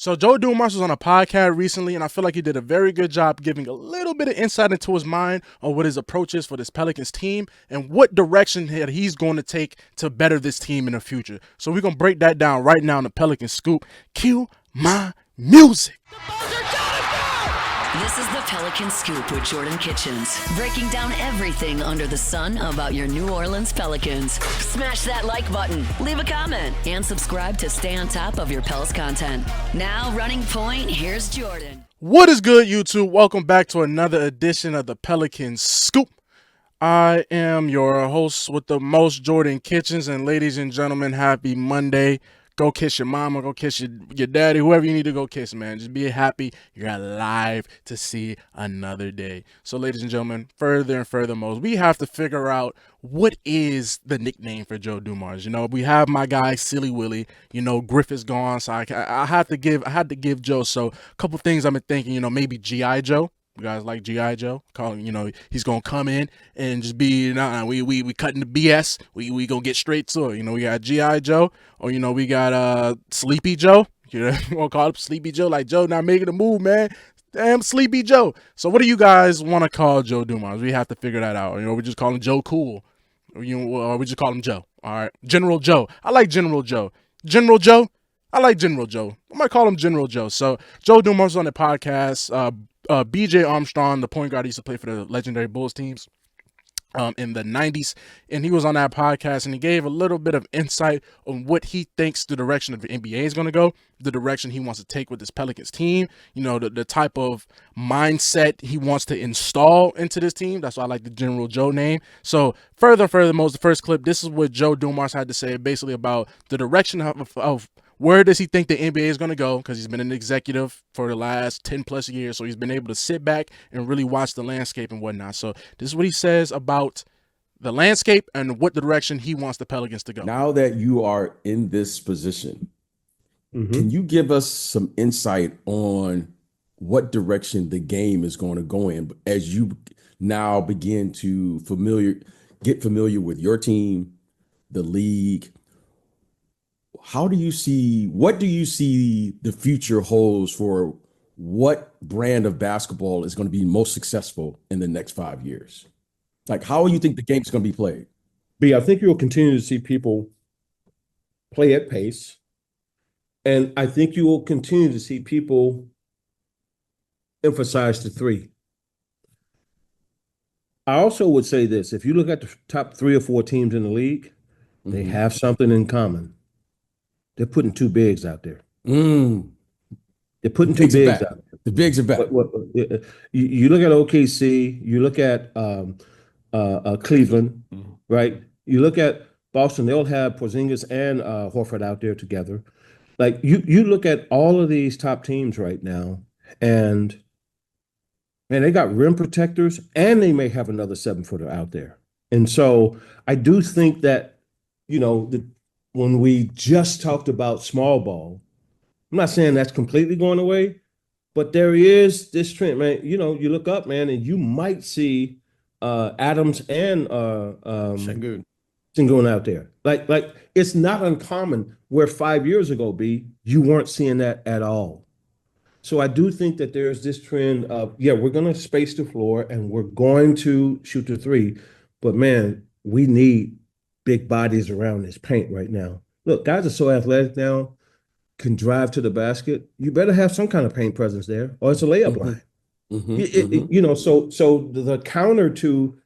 So Joe Dumars was on a podcast recently, and I feel like he did a very good job giving a little bit of insight into his mind on what his approach is for this Pelicans team and what direction that he's going to take to better this team in the future. So we're going to break that down right now in the Pelicans Scoop. Cue my music. This is the Pelican Scoop with Jordan Kitchens, breaking down everything under the sun about your New Orleans Pelicans. Smash that like button, leave a comment, and subscribe to stay on top of your Pels content. Now, running point, here's Jordan. What is good, YouTube? Welcome back to another edition of the Pelican Scoop. I am your host with the most, Jordan Kitchens, and ladies and gentlemen, happy Monday. Go kiss your mama, go kiss your daddy, whoever you need to go kiss, man. Just be happy you're alive to see another day. So, ladies and gentlemen, further and furthermost, we have to figure out what is the nickname for Joe Dumars. You know, we have my guy Silly Willie. You know, Griff is gone, so I had to give Joe. So, a couple things I've been thinking. You know, maybe G.I. Joe. You guys like G.I. Joe? Call him, you know, he's gonna come in and just be, we cutting the BS. We gonna get straight to it. You know, we got G.I. Joe, or you know, we got Sleepy Joe. You know, we'll call him Sleepy Joe, like Joe not making a move, man. Damn Sleepy Joe. So what do you guys want to call Joe Dumars? We have to figure that out. You know, we just call him Joe Cool, or we just call him Joe. All right, General Joe. I like General Joe. General Joe. I like General Joe. I might call him General Joe. So Joe Dumars on the podcast. BJ Armstrong, the point guard, used to play for the legendary Bulls teams in the 90s, and he was on that podcast, and he gave a little bit of insight on what he thinks the direction of the NBA is going to go, the direction he wants to take with this Pelicans team, you know, the type of mindset he wants to install into this team. That's why I like the General Joe name. So furthermost, the first clip, this is what Joe Dumars had to say basically about the direction of where does he think the NBA is going to go? Because he's been an executive for the last 10 plus years. So he's been able to sit back and really watch the landscape and whatnot. So this is what he says about the landscape and what direction he wants the Pelicans to go. Now that you are in this position, can you give us some insight on what direction the game is going to go in as you now begin to get familiar with your team, the league? What do you see the future holds for what brand of basketball is going to be most successful in the next 5 years? Like, how do you think the game's going to be played? I think you'll continue to see people play at pace. And I think you will continue to see people emphasize the three. I also would say this. If you look at the top 3 or 4 teams in the league, they have something in common. They're putting 2 bigs out there. They're putting 2 bigs out there. The bigs are back. You look at OKC, you look at Cleveland, right? You look at Boston, they'll have Porzingis and Horford out there together. Like you look at all of these top teams right now, and man, they got rim protectors, and they may have another 7-footer out there. And so I do think that, you know, when we just talked about small ball, I'm not saying that's completely going away, but there is this trend, man. You know, you look up, man, and you might see Adams and Sengun out there. Like it's not uncommon where 5 years ago, you weren't seeing that at all. So I do think that there's this trend of, we're going to space the floor and we're going to shoot the three, but man, we need big bodies around this paint right now. Look, guys are so athletic now, can drive to the basket. You better have some kind of paint presence there, or it's a layup line. You know, so the counter to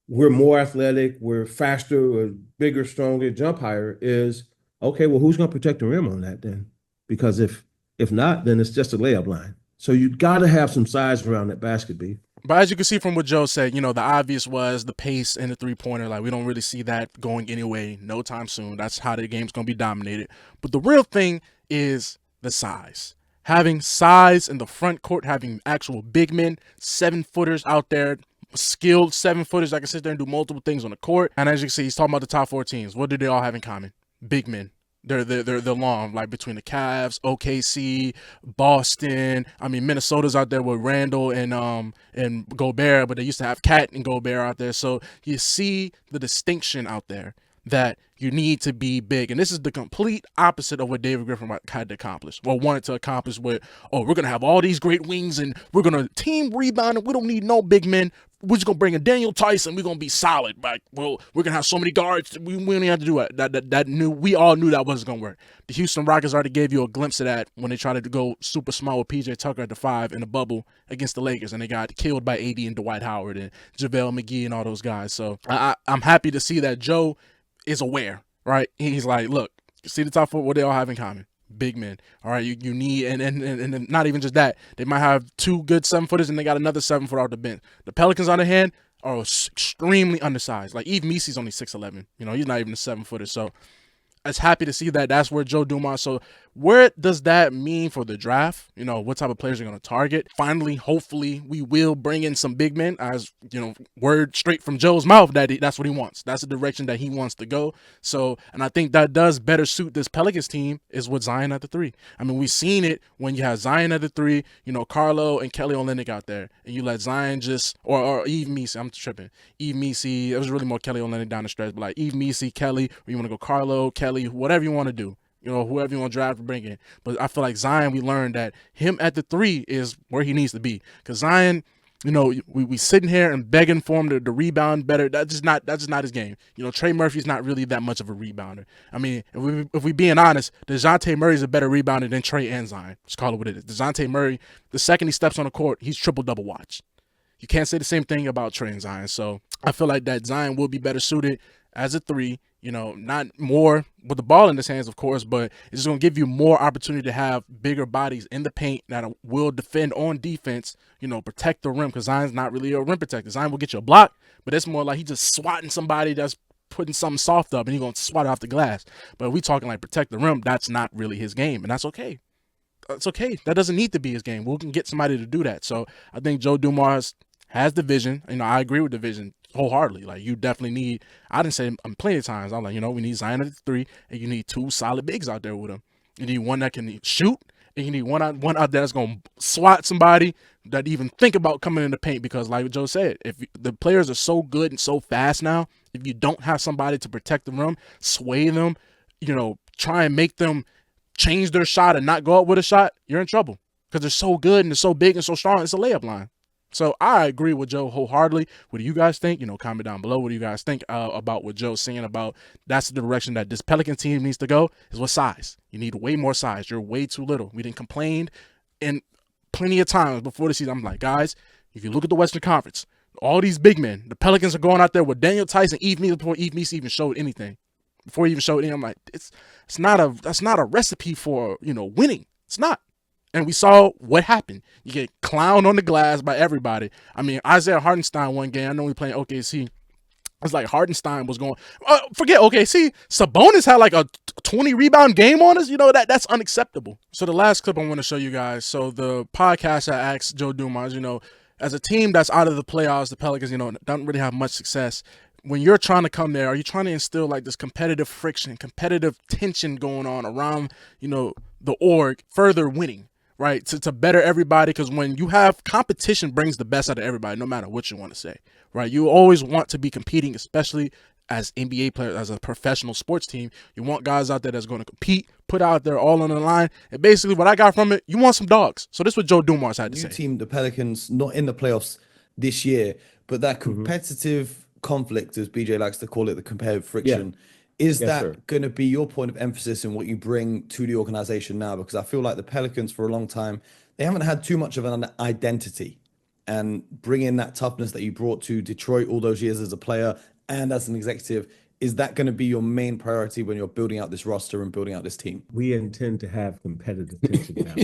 we're more athletic, we're faster, we're bigger, stronger, jump higher is, okay, well, who's going to protect the rim on that then? Because if not, then it's just a layup line. So you got to have some size around that basket, B. But as you can see from what Joe said, you know, the obvious was the pace and the three-pointer. Like, we don't really see that going anyway no time soon. That's how the game's going to be dominated. But the real thing is the size. Having size in the front court, having actual big men, 7-footers out there, skilled 7-footers that can sit there and do multiple things on the court. And as you can see, he's talking about the top 4 teams. What do they all have in common? Big men. They're long, like between the Cavs, OKC, Boston. I mean, Minnesota's out there with Randall and Gobert, but they used to have Cat and Gobert out there. So you see the distinction out there. that you need to be big. And this is the complete opposite of what David Griffin had to accomplish, or wanted to accomplish with, oh, we're going to have all these great wings and we're going to team rebound and we don't need no big men. We're just going to bring in Daniel Tyson. We're going to be solid. Like, well, we're going to have so many guards. We don't have to do it. We all knew that wasn't going to work. The Houston Rockets already gave you a glimpse of that when they tried to go super small with PJ Tucker at the 5 in the bubble against the Lakers, and they got killed by AD and Dwight Howard and JaVale McGee and all those guys. So I'm happy to see that Joe is aware, right? He's like, look, see the top four, what they all have in common. Big men. All right, you need, and not even just that. They might have 2 good 7-footers and they got another 7-footer off the bench. The Pelicans, on the hand, are extremely undersized. Like, Yves Missy's only 6'11". He's not even a 7-footer. So I was happy to see that. That's where Joe Dumars. So where does that mean for the draft? What type of players are going to target? Finally, hopefully, we will bring in some big men. As word straight from Joe's mouth that that's what he wants. That's the direction that he wants to go. So, and I think that does better suit this Pelicans team is with Zion at the 3. I mean, we've seen it when you have Zion at the 3. Carlo and Kelly Olynyk out there, and you let Zion just or Yves Missy. I'm tripping. Yves Missy. It was really more Kelly Olynyk down the stretch, but like Yves Missy, Kelly, or you want to go Carlo, Kelly, whatever you want to do. Whoever you want to draft or bring in. But I feel like Zion, we learned that him at the 3 is where he needs to be. Because Zion, we sitting here and begging for him to rebound better. That's just not his game. Trey Murphy's not really that much of a rebounder. I mean, if we being honest, DeJounte Murray's a better rebounder than Trey and Zion. Just call it what it is. DeJounte Murray, the second he steps on the court, he's triple-double watch. You can't say the same thing about Trey and Zion. So I feel like that Zion will be better suited as a 3. Not more with the ball in his hands, of course, but it's going to give you more opportunity to have bigger bodies in the paint that will defend on defense, protect the rim, because Zion's not really a rim protector. Zion will get you a block, but it's more like he's just swatting somebody that's putting something soft up and he's going to swat it off the glass. But if we talking like protect the rim, that's not really his game, and that's okay. That's okay. That doesn't need to be his game. We can get somebody to do that. So I think Joe Dumars has the vision. I agree with the vision wholeheartedly. Like, you definitely need, I didn't say plenty of times, I'm like, we need Zion at the 3, and you need 2 solid bigs out there with him. You need one that can shoot, and you need one out there that's going to swat somebody that even think about coming in the paint, because like Joe said, if the players are so good and so fast now, if you don't have somebody to protect the rim, sway them, try and make them change their shot and not go up with a shot, you're in trouble, because they're so good and they're so big and so strong. It's a layup line. So I agree with Joe wholeheartedly. What do you guys think? Comment down below. What do you guys think about what Joe's saying about that's the direction that this Pelican team needs to go, is with size. You need way more size. You're way too little. We didn't complain, and plenty of times before the season, I'm like, guys, if you look at the Western Conference, all these big men, the Pelicans are going out there with Daniel Tyson, Yves Missy, before Yves Missy even showed anything. Before he even showed anything, I'm like, that's not a recipe for winning. It's not. And we saw what happened. You get clowned on the glass by everybody. I mean, Isaiah Hartenstein one game, I know we playing OKC. It's like Hartenstein was going, forget OKC. Sabonis had like a 20 rebound game on us. That's unacceptable. So the last clip I want to show you guys. So the podcast I asked Joe Dumars, as a team that's out of the playoffs, the Pelicans, don't really have much success. When you're trying to come there, are you trying to instill like this competitive friction, competitive tension going on around, the org, further winning? Right, to better everybody, because when you have competition brings the best out of everybody, no matter what you want to say, right? You always want to be competing, especially as NBA players, as a professional sports team. You want guys out there that's going to compete, put out there all on the line. And basically what I got from it, you want some dogs. So this is what Joe Dumars had to say. New team, the Pelicans, not in the playoffs this year, but that competitive conflict, as BJ likes to call it, the competitive friction. Yeah. Is that going to be your point of emphasis in what you bring to the organization now? Because I feel like the Pelicans for a long time, they haven't had too much of an identity, and bringing that toughness that you brought to Detroit all those years as a player and as an executive, is that going to be your main priority when you're building out this roster and building out this team? We intend to have competitive tension now.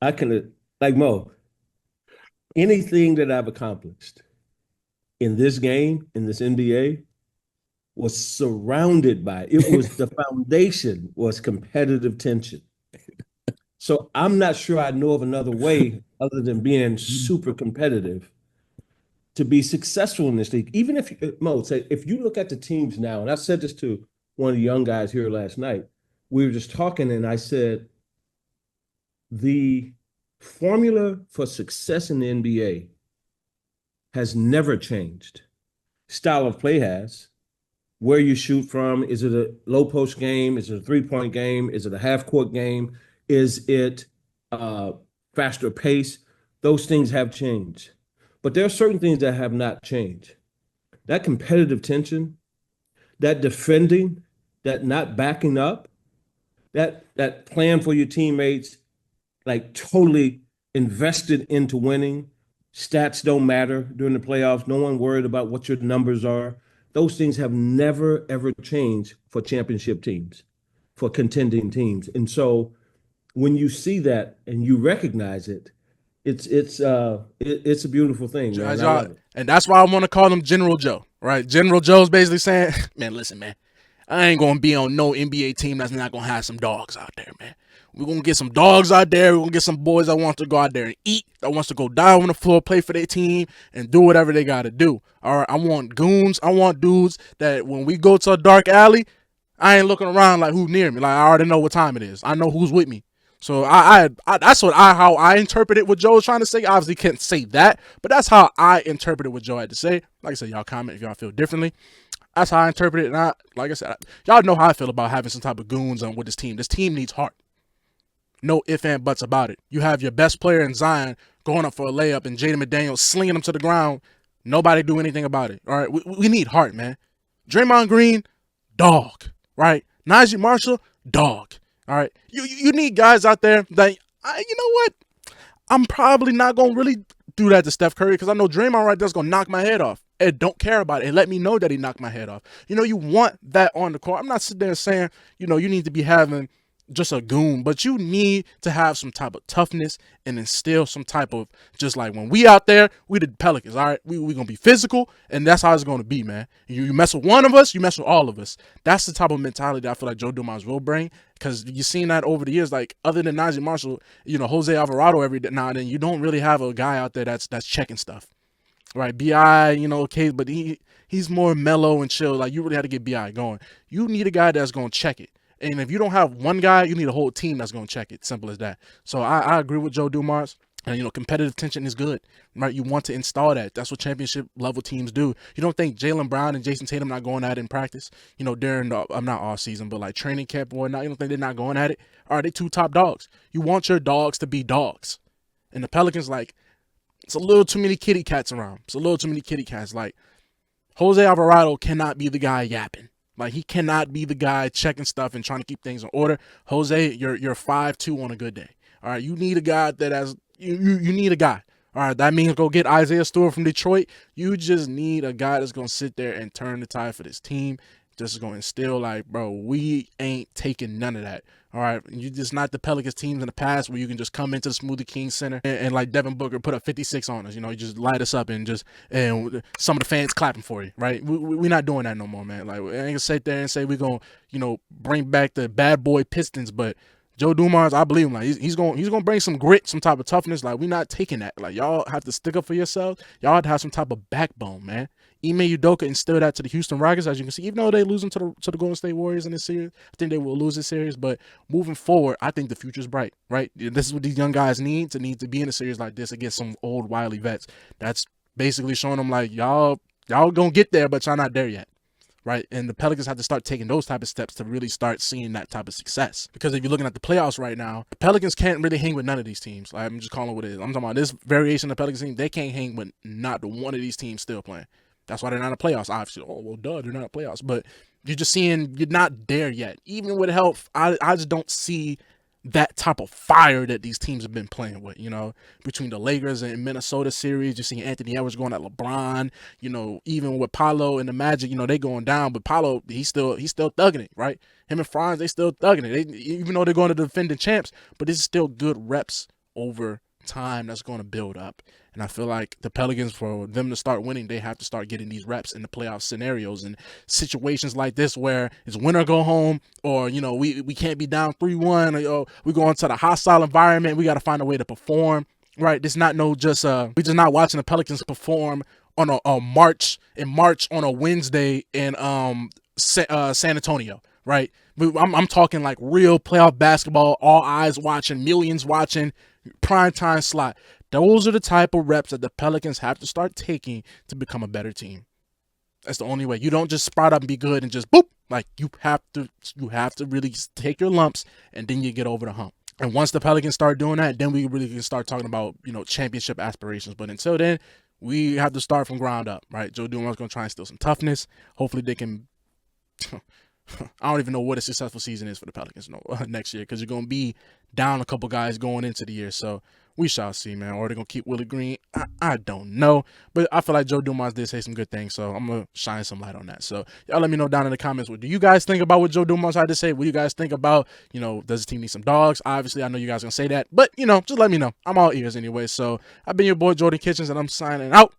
I can, like Mo, anything that I've accomplished in this game, in this NBA, was surrounded by, it was the foundation was competitive tension. So I'm not sure I know of another way other than being super competitive to be successful in this league. Even if, Mo, say, if you look at the teams now, and I said this to one of the young guys here last night, we were just talking and I said, the formula for success in the NBA has never changed. Style of play has. Where you shoot from, is it a low post game? Is it a 3-point game? Is it a half court game? Is it faster pace? Those things have changed. But there are certain things that have not changed. That competitive tension, that defending, that not backing up, that plan for your teammates, like totally invested into winning. Stats don't matter during the playoffs. No one worried about what your numbers are. Those things have never, ever changed for championship teams, for contending teams. And so when you see that and you recognize it, it's a beautiful thing, man. I love it. And that's why I want to call him General Joe, right? General Joe's basically saying, man, listen, man, I ain't going to be on no NBA team that's not going to have some dogs out there, man. We're going to get some dogs out there. We're going to get some boys that want to go out there and eat, that wants to go down on the floor, play for their team, and do whatever they got to do. All right, I want goons. I want dudes that when we go to a dark alley, I ain't looking around like who's near me. Like, I already know what time it is. I know who's with me. So that's how I interpreted what Joe was trying to say. Obviously can't say that, but that's how I interpreted what Joe had to say. Like I said, y'all comment if y'all feel differently. That's how I interpret it. And like I said, y'all know how I feel about having some type of goons on with this team. This team needs heart. No ifs and buts about it. You have your best player in Zion going up for a layup and Jaden McDaniels slinging him to the ground. Nobody do anything about it. All right, we need heart, man. Draymond Green, dog. Right? Najee Marshall, dog. All right, you need guys out there that, you know what? I'm probably not going to really do that to Steph Curry because I know Draymond right there is going to knock my head off and don't care about it and let me know that he knocked my head off. You know, you want that on the court. I'm not sitting there saying, you know, you need to be having just a goon, but you need to have some type of toughness and instill some type of just like when we out there, we the Pelicans, all right? We going to be physical, and that's how it's going to be, man. You mess with one of us, you mess with all of us. That's the type of mentality that I feel like Joe Dumars will bring because you've seen that over the years. Like, other than Najee Marshall, you know, Jose Alvarado every now and then, you don't really have a guy out there that's checking stuff, right? B.I., you know, okay, but he's more mellow and chill. Like, you really had to get B.I. going. You need a guy that's going to check it. And if you don't have one guy, you need a whole team that's going to check it. Simple as that. So I agree with Joe Dumars. And, you know, competitive tension is good, right? You want to install that. That's what championship level teams do. You don't think Jaylen Brown and Jason Tatum not going at it in practice, you know, during the, I'm not off season, but like training camp or whatnot. You don't think they're not going at it? Are they two top dogs? You want your dogs to be dogs. And the Pelicans, like, it's a little too many kitty cats around. It's a little too many kitty cats. Like, Jose Alvarado cannot be the guy yapping. Like, he cannot be the guy checking stuff and trying to keep things in order. Jose, you're 5'2" on a good day. All right, you need a guy that has you need a guy. All right, that means go get Isaiah Stewart from Detroit. You just need a guy that's gonna sit there and turn the tide for this team. Just gonna instill like, bro, we ain't taking none of that. All right, you just not the Pelicans teams in the past where you can just come into the Smoothie King Center and like Devin Booker put up 56 on us. You know, you just light us up and some of the fans clapping for you, right? We're not doing that no more, man. Like, I ain't gonna sit there and say we're gonna, you know, bring back the bad boy Pistons, but Joe Dumars, I believe him. Like, he's gonna bring some grit, some type of toughness. Like, we're not taking that. Like, y'all have to stick up for yourselves. Y'all have to have some type of backbone, man. Ime Udoka instilled that to the Houston Rockets, as you can see. Even though they losing to the Golden State Warriors in this series, I think they will lose this series. But moving forward, I think the future's bright, right? This is what these young guys need to be in a series like this against some old wily vets. That's basically showing them like y'all gonna get there, but y'all not there yet. Right, and the Pelicans have to start taking those type of steps to really start seeing that type of success. Because if you're looking at the playoffs right now, the Pelicans can't really hang with none of these teams. Like, I'm just calling it what it is. I'm talking about this variation of the Pelicans team. They can't hang with not one of these teams still playing. That's why they're not in the playoffs. Obviously, oh well, duh, they're not in the playoffs. But you're just seeing you're not there yet. Even with help, I just don't see that type of fire that these teams have been playing with, you know, between the Lakers and Minnesota series. You're seeing Anthony Edwards going at LeBron, you know, even with Paolo and the Magic, you know, they going down, but Paolo, he's still thugging it, right? Him and Franz, they still thugging it. Even though they're going to defend the champs, but this is still good reps over time that's going to build up. And I feel like the Pelicans, for them to start winning, they have to start getting these reps in the playoff scenarios and situations like this where it's win or go home, or, you know, we can't be down 3-1, or, you know, we go into the hostile environment. We got to find a way to perform, right? This not we just not watching the Pelicans perform on a March on a Wednesday in San Antonio, right? I'm talking like real playoff basketball, all eyes watching, millions watching, prime time slot. those are the type of reps that the Pelicans have to start taking to become a better team. That's the only way. You don't just sprout up and be good and just boop. Like you have to really take your lumps and then you get over the hump. And once the Pelicans start doing that, then we really can start talking about, championship aspirations. But until then, we have to start from ground up, right? Joe Dumars going to try and steal some toughness. Hopefully they can I don't even know what a successful season is for the Pelicans next year, because you're going to be down a couple guys going into the year. So we shall see, man. Or they're going to keep Willie Green. I don't know. But I feel like Joe Dumars did say some good things, so I'm going to shine some light on that. So y'all let me know down in the comments, what do you guys think about what Joe Dumars had to say? What do you guys think about, does the team need some dogs? Obviously, I know you guys are going to say that. But, just let me know. I'm all ears anyway. So I've been your boy, Jordan Kitchens, and I'm signing out.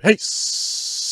Peace.